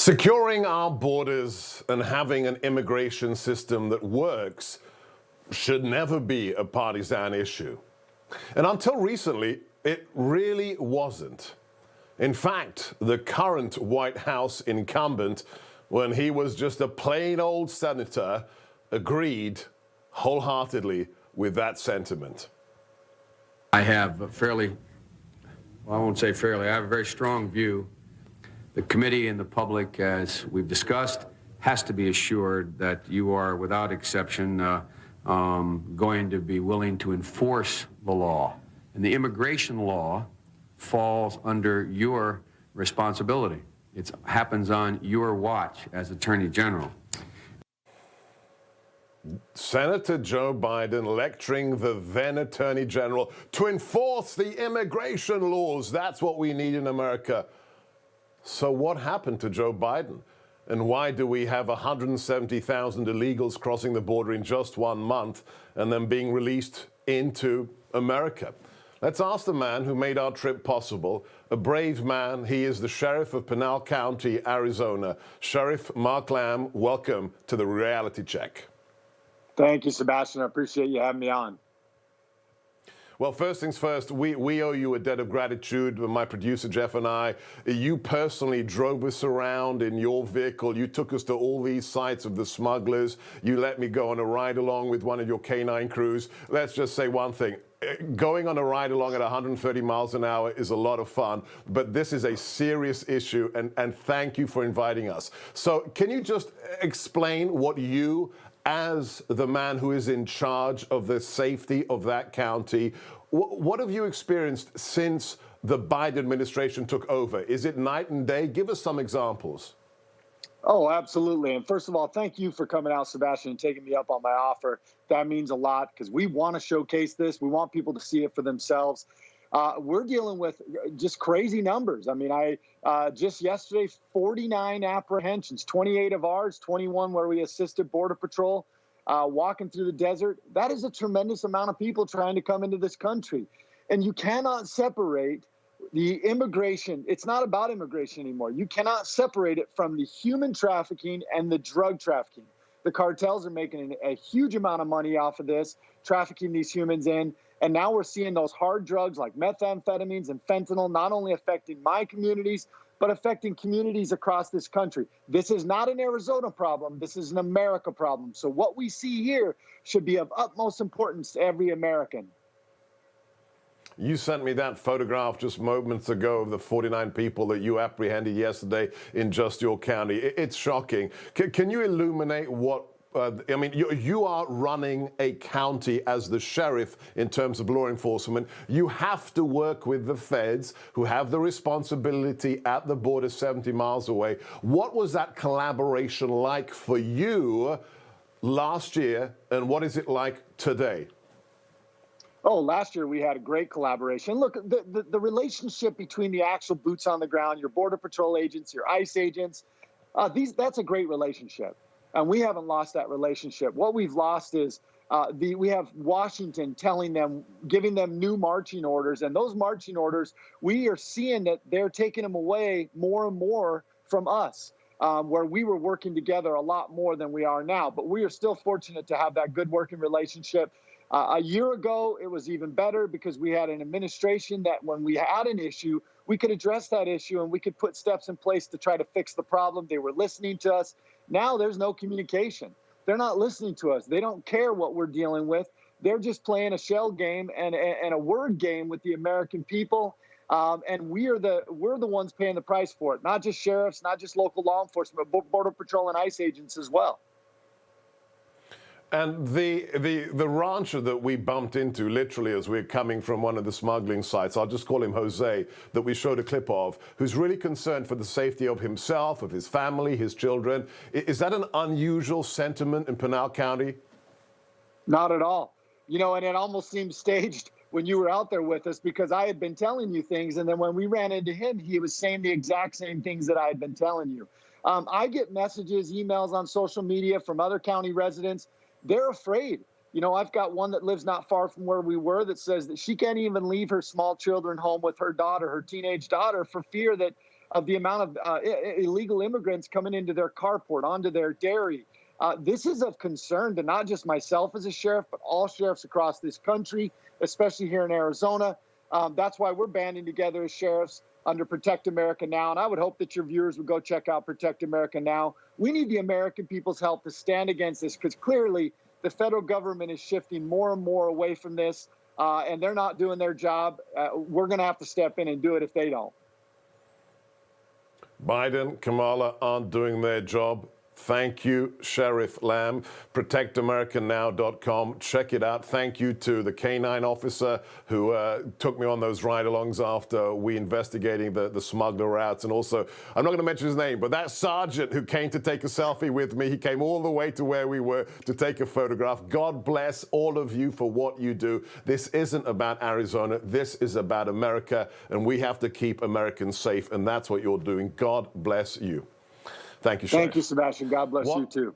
Securing our borders and having an immigration system that works should never be a partisan issue. And until recently, it really wasn't. In fact, the current White House incumbent, when he was just a plain old senator, agreed wholeheartedly with that sentiment. I have a fairly, well, I won't say fairly, I have a very strong view. The committee and the public, as we've discussed, has to be assured that you are, without exception, going to be willing to enforce the law. And the immigration law falls under your responsibility. It happens on your watch as Attorney General. Senator Joe Biden lecturing the then Attorney General to enforce the immigration laws. That's what we need in America. So what happened to Joe Biden? And why do we have 170,000 illegals crossing the border in just 1 month and then being released into America? Let's ask the man who made our trip possible, a brave man. He is the sheriff of Pinal County, Arizona. Sheriff Mark Lamb, welcome to the Reality Check. Thank you, Sebastian. I appreciate you having me on. Well, first things first, we owe you a debt of gratitude. My producer, Jeff, and I, you personally drove us around in your vehicle. You took us to all these sites of the smugglers. You let me go on a ride along with one of your canine crews. Let's just say one thing. Going on a ride along at 130 miles an hour is a lot of fun, but this is a serious issue, and thank you for inviting us. So can you just explain what you, as the man who is in charge of the safety of that county, what have you experienced since the Biden administration took over? Is it night and day? Give us some examples. Oh, absolutely. And first of all, thank you for coming out, Sebastian, and taking me up on my offer. That means a lot because we want to showcase this. We want people to see it for themselves. We're dealing with just crazy numbers. I mean, just yesterday, 49 apprehensions, 28 of ours, 21 where we assisted Border Patrol walking through the desert. That is a tremendous amount of people trying to come into this country. And you cannot separate the immigration. It's not about immigration anymore. You cannot separate it from the human trafficking and the drug trafficking. The cartels are making a huge amount of money off of this, trafficking these humans in. And now we're seeing those hard drugs like methamphetamines and fentanyl not only affecting my communities, but affecting communities across this country. This is not an Arizona problem. This is an America problem. So what we see here should be of utmost importance to every American. You sent me that photograph just moments ago of the 49 people that you apprehended yesterday in just your county. It's shocking. Can you illuminate what I mean, you are running a county as the sheriff in terms of law enforcement. You have to work with the feds who have the responsibility at the border 70 miles away. What was that collaboration like for you last year, and what is it like today? Oh, last year we had a great collaboration. Look, the relationship between the actual boots on the ground, your Border Patrol agents, your ICE agents, that's a great relationship. And we haven't lost that relationship. What we've lost is we have Washington telling them, giving them new marching orders. And those marching orders, we are seeing that they're taking them away more and more from us, where we were working together a lot more than we are now. But we are still fortunate to have that good working relationship. A year ago, it was even better because we had an administration that when we had an issue, we could address that issue and we could put steps in place to try to fix the problem. They were listening to us. Now there's no communication. They're not listening to us. They don't care what we're dealing with. They're just playing a shell game and a word game with the American people. And we're the ones paying the price for it. Not just sheriffs, not just local law enforcement, but Border Patrol and ICE agents as well. And the rancher that we bumped into literally as we're coming from one of the smuggling sites, I'll just call him Jose, that we showed a clip of, who's really concerned for the safety of himself, of his family, his children. Is that an unusual sentiment in Pinal County? Not at all. You know, and it almost seemed staged when you were out there with us because I had been telling you things. And then when we ran into him, he was saying the exact same things that I had been telling you. I get messages, emails on social media from other county residents. They're afraid. You know, I've got one that lives not far from where we were that says that she can't even leave her small children home with her daughter, her teenage daughter, for fear that of the amount of illegal immigrants coming into their carport, onto their dairy. This is of concern to not just myself as a sheriff, but all sheriffs across this country, especially here in Arizona. That's why we're banding together as sheriffs under Protect America Now. And I would hope that your viewers would go check out Protect America Now. We need the American people's help to stand against this, because clearly the federal government is shifting more and more away from this, and they're not doing their job. We're going to have to step in and do it if they don't. Biden, Kamala aren't doing their job. Thank you, Sheriff Lamb. ProtectAmericaNow.com. Check it out. Thank you to the K-9 officer who took me on those ride-alongs after we investigating the smuggler routes. And also, I'm not going to mention his name, but that sergeant who came to take a selfie with me, he came all the way to where we were to take a photograph. God bless all of you for what you do. This isn't about Arizona. This is about America, and we have to keep Americans safe, and that's what you're doing. God bless you. Thank you, Sheriff. Thank you, Sebastian. God bless you, too.